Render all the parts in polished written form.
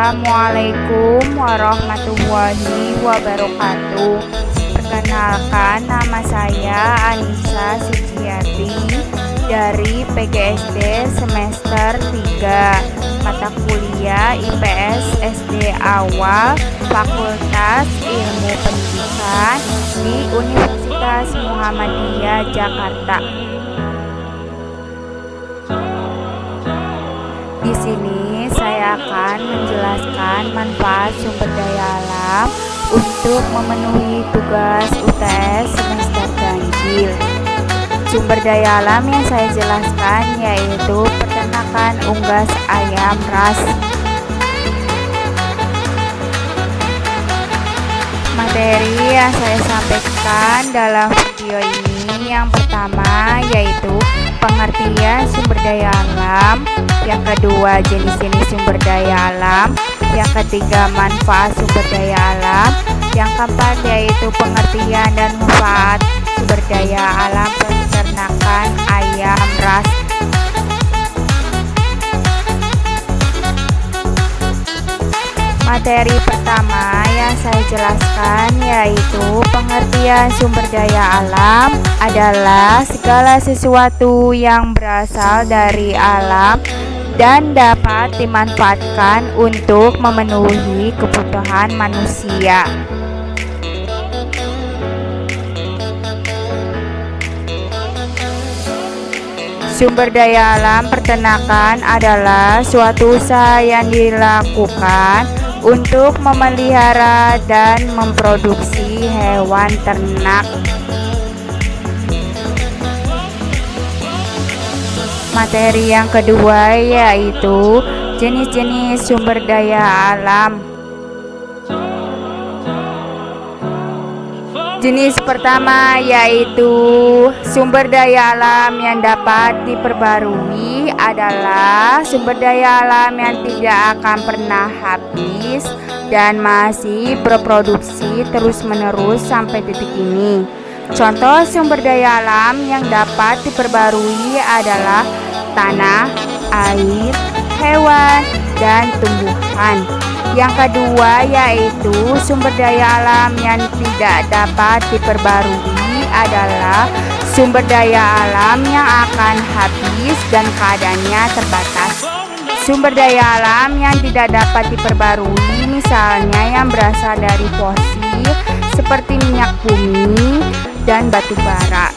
Assalamualaikum warahmatullahi wabarakatuh. Perkenalkan, nama saya Anissa Suciati dari PGSD semester 3, mata kuliah IPS SD Awal, Fakultas Ilmu Pendidikan di Universitas Muhammadiyah Jakarta. Di sini saya akan menjelaskan manfaat sumber daya alam untuk memenuhi tugas UTS semester ganjil. Sumber daya alam yang saya jelaskan yaitu peternakan unggas ayam ras. Materi yang saya sampaikan dalam video ini yang pertama yaitu pengertian sumber daya alam, yang kedua jenis-jenis sumber daya alam, yang ketiga manfaat sumber daya alam, yang keempat yaitu pengertian dan manfaat sumber daya alam peternakan ayam ras. Materi pertama yang saya jelaskan yaitu pengertian sumber daya alam adalah segala sesuatu yang berasal dari alam dan dapat dimanfaatkan untuk memenuhi kebutuhan manusia. Sumber daya alam peternakan adalah suatu usaha yang dilakukan untuk memelihara dan memproduksi hewan ternak. Materi yang kedua yaitu jenis-jenis sumber daya alam. Jenis pertama yaitu sumber daya alam yang dapat diperbarui adalah sumber daya alam yang tidak akan pernah habis dan masih berproduksi terus-menerus sampai detik ini. Contoh sumber daya alam yang dapat diperbarui adalah tanah, air, hewan, dan tumbuhan. Yang kedua yaitu sumber daya alam yang tidak dapat diperbarui adalah sumber daya alam yang akan habis dan keadaannya terbatas. Sumber daya alam yang tidak dapat diperbarui misalnya yang berasal dari fosil seperti minyak bumi dan batu bara.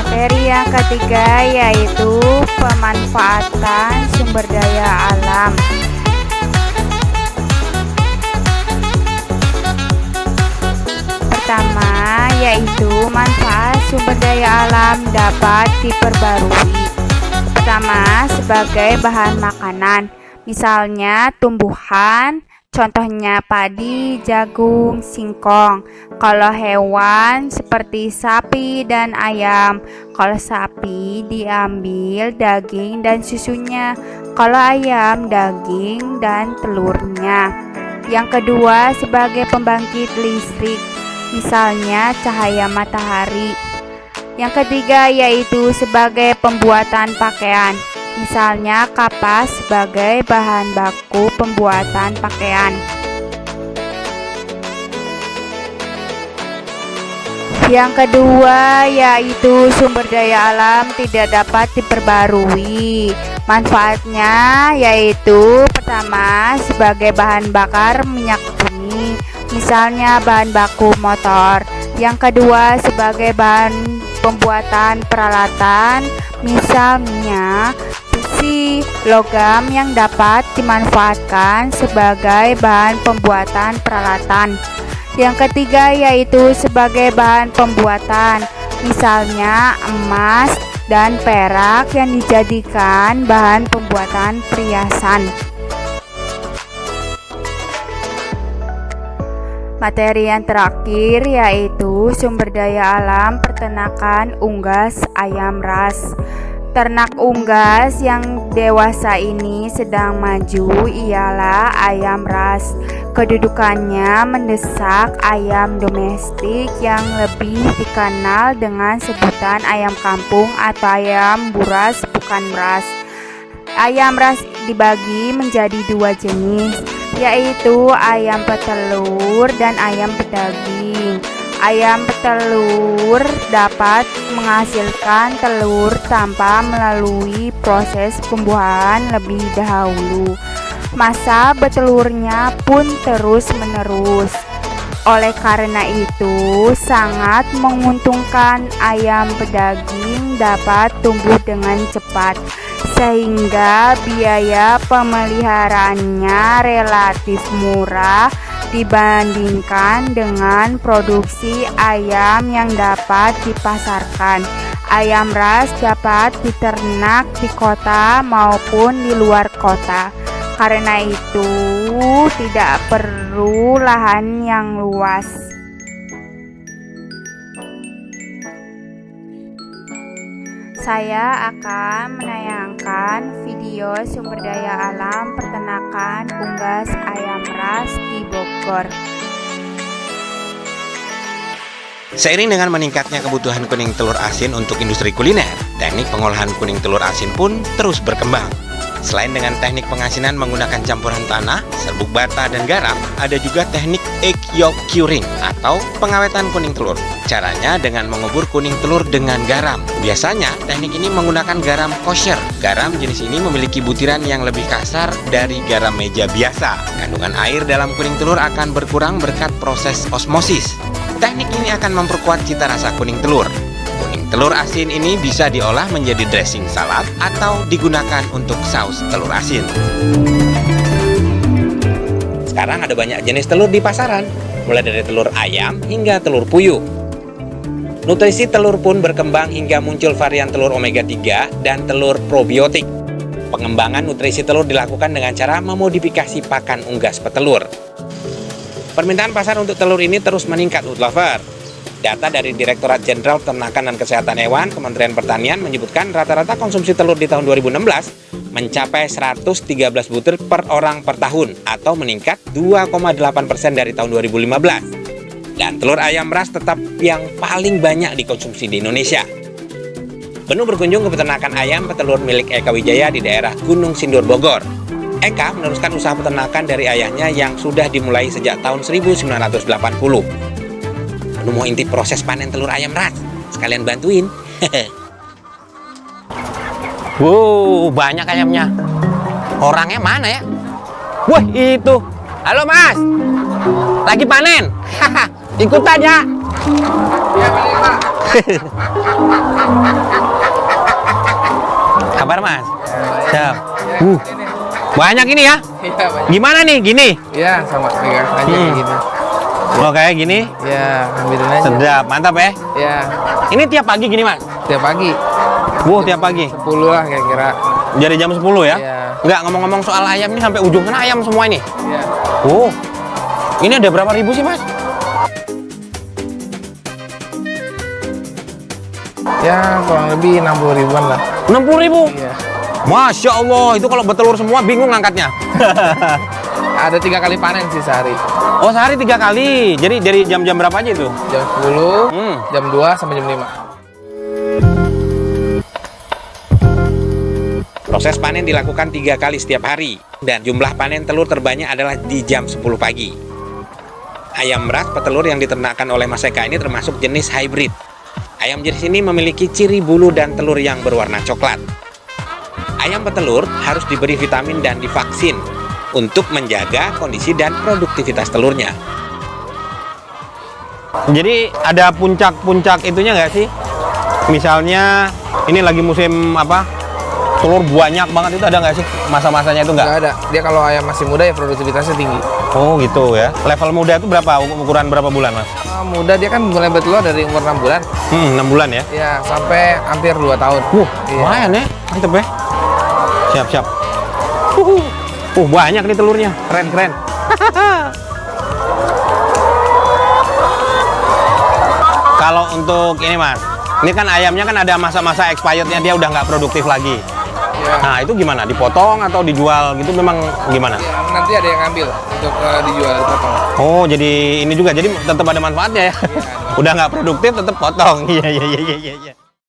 Materi yang ketiga yaitu pemanfaatan sumber daya alam. Pertama yaitu manfaat sumber daya alam dapat diperbarui. Pertama, sebagai bahan makanan, misalnya tumbuhan, contohnya padi, jagung, singkong. Kalau hewan seperti sapi dan ayam. Kalau sapi diambil daging dan susunya. Kalau ayam daging dan telurnya. Yang kedua sebagai pembangkit listrik, misalnya cahaya matahari. Yang ketiga yaitu sebagai pembuatan pakaian. Misalnya kapas sebagai bahan baku pembuatan pakaian. Yang kedua yaitu sumber daya alam tidak dapat diperbarui. Manfaatnya yaitu pertama sebagai bahan bakar minyak bumi, misalnya bahan baku motor. Yang kedua sebagai bahan pembuatan peralatan, misalnya besi, logam yang dapat dimanfaatkan sebagai bahan pembuatan peralatan. Yang ketiga yaitu sebagai bahan pembuatan, misalnya emas dan perak yang dijadikan bahan pembuatan perhiasan. Materi yang terakhir yaitu sumber daya alam peternakan unggas ayam ras. Ternak unggas yang dewasa ini sedang maju ialah ayam ras. Kedudukannya mendesak ayam domestik yang lebih dikenal dengan sebutan ayam kampung atau ayam buras bukan ras. Ayam ras dibagi menjadi dua jenis, yaitu ayam petelur dan ayam pedaging. Ayam petelur dapat menghasilkan telur tanpa melalui proses pembuahan lebih dahulu. Masa bertelurnya pun terus-menerus. Oleh karena itu, sangat menguntungkan ayam pedaging dapat tumbuh dengan cepat, sehingga biaya pemeliharaannya relatif murah dibandingkan dengan produksi ayam yang dapat dipasarkan. Ayam ras dapat diternak di kota maupun di luar kota. Karena itu, tidak perlu lahan yang luas. Saya akan menayangkan video sumber daya alam peternakan unggas ayam ras di Bogor. Seiring dengan meningkatnya kebutuhan kuning telur asin untuk industri kuliner, teknik pengolahan kuning telur asin pun terus berkembang. Selain dengan teknik pengasinan menggunakan campuran tanah, serbuk bata, dan garam, ada juga teknik egg yolk curing atau pengawetan kuning telur. Caranya dengan mengubur kuning telur dengan garam. Biasanya teknik ini menggunakan garam kosher. Garam jenis ini memiliki butiran yang lebih kasar dari garam meja biasa. Kandungan air dalam kuning telur akan berkurang berkat proses osmosis. Teknik ini akan memperkuat cita rasa kuning telur. Kuning telur asin ini bisa diolah menjadi dressing salad atau digunakan untuk saus telur asin. Sekarang ada banyak jenis telur di pasaran, mulai dari telur ayam hingga telur puyuh. Nutrisi telur pun berkembang hingga muncul varian telur omega 3 dan telur probiotik. Pengembangan nutrisi telur dilakukan dengan cara memodifikasi pakan unggas petelur. Permintaan pasar untuk telur ini terus meningkat, food lover. Data dari Direktorat Jenderal Peternakan dan Kesehatan Hewan Kementerian Pertanian menyebutkan rata-rata konsumsi telur di tahun 2016 mencapai 113 butir per orang per tahun atau meningkat 2,8% dari tahun 2015. Dan telur ayam ras tetap yang paling banyak dikonsumsi di Indonesia. Benu berkunjung ke peternakan ayam petelur milik Eka Wijaya di daerah Gunung Sindur, Bogor. Eka meneruskan usaha peternakan dari ayahnya yang sudah dimulai sejak tahun 1980. Lu mau intip proses panen telur ayam ras? Sekalian bantuin. Wow, banyak ayamnya. Orangnya mana ya? Wah, itu. Halo, Mas. Lagi panen? Ikutan ya. Iya, panen, Pak. Kabar, Mas? Siap. Banyak ini ya? Iya, banyak. Gimana nih, gini? Iya, sama pegang aja kayak gini. Oh, kayak gini? Ya, ambilin aja. Sedap, mantap ya? Ya, Ini tiap pagi gini, Mas? tiap pagi. Wow, tiap pagi? 10 lah kira-kira. Jadi jam 10 ya? Iya. Nggak, ngomong-ngomong soal ayam ini sampai ujung kan ayam semua ini? Iya. Oh, ini ada berapa ribu sih, Mas? Ya, kurang lebih 60 ribuan lah. 60 ribu? Iya. Masya Allah, itu kalau bertelur semua bingung ngangkatnya. Ada 3 kali panen sih sehari. Oh, sehari 3 kali. Jadi dari jam-jam berapa aja itu? Jam 10, Hmm. jam 2 sampai jam 5. Proses panen dilakukan 3 kali setiap hari. Dan jumlah panen telur terbanyak adalah di jam 10 pagi. Ayam ras petelur yang diternakkan oleh Mas Eka ini termasuk jenis hybrid. Ayam jenis ini memiliki ciri bulu dan telur yang berwarna coklat. Ayam petelur harus diberi vitamin dan divaksin untuk menjaga kondisi dan produktivitas telurnya. Jadi ada puncak-puncak itunya nggak sih? Misalnya ini lagi musim apa? Telur banyak banget itu ada nggak sih? Masa-masanya itu nggak? Nggak ada. Dia kalau ayam masih muda ya produktivitasnya tinggi. Oh gitu ya. Level muda itu berapa? Ukuran berapa bulan, Mas? Muda dia kan mulai bertelur dari umur 6 bulan. 6 bulan ya? Ya, sampai hampir 2 tahun. Iya. Lumayan ya. Mantep ya. Siap-siap. Banyak nih telurnya. Keren-keren. Kalau untuk ini, Mas, ini kan ayamnya kan ada masa-masa expirednya, dia udah nggak produktif lagi. Ya. Nah, itu gimana? Dipotong atau dijual gitu memang gimana? Ya, nanti ada yang ngambil untuk dijual, dipotong. Oh, jadi ini juga. Jadi tetap ada manfaatnya ya. Iya, ada. Udah nggak produktif tetap potong. Iya.